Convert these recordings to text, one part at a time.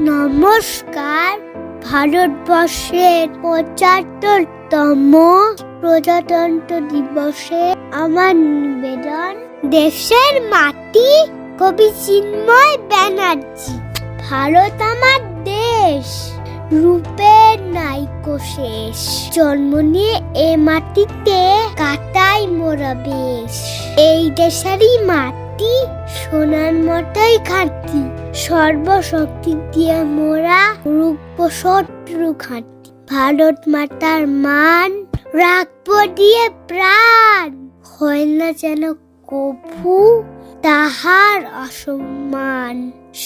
নমস্কার। ভারতবর্ষের ৭৫তম প্রজাতন্ত্র দিবসে আমার নিবেদন দেশের মাটি, কবি চিন্ময় ব্যানার্জি। ভারত আমার দেশ, রূপের নাইকো শেষ। জন্ম নিয়ে এ মাটিতে কাটাই মোরা বেশ। এই দেশেরই মাটি সোনার মতোই খাঁটি, সর্বশক্তি দিয়ে মোরা রূপো শত্রু ঘাঁটি। ভারত মাতার মান রাখবো দিয়ে প্রাণ, হয় না যেন কভু তাহার অসম্মান।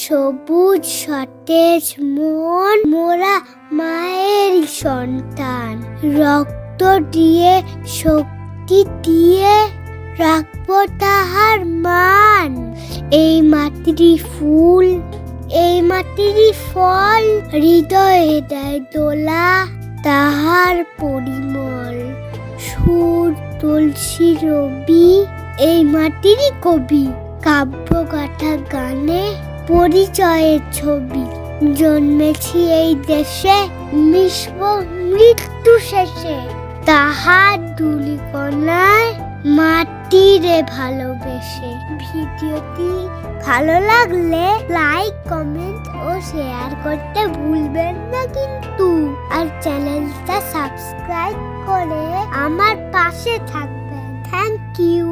সবুজ সতেজ মন, মোরা মায়েরই সন্তান। রক্ত দিয়ে শক্তি দিয়ে রাখবো তাহার মান। এই মাটিরই ফুল, এই মাটিরই ফল, হৃদয়ে দেয় দোলা তাহার পরিমল। সুর তুলসী রবি, এই মাটিরই কবি। কাব্য গাথা গানে পরিচয়ের ছবি। জন্মেছি এই দেশে, মিশব মৃত্যু শেষে। তাহার ধূলিকণায় মাটিরে ভালোবেসে। ভিডিওটি ভালো লাগলে লাইক, কমেন্ট ও শেয়ার করতে ভুলবেন না কিন্তু। আর চ্যানেলটা সাবস্ক্রাইব করে আমার পাশে থাকবেন। Thank you.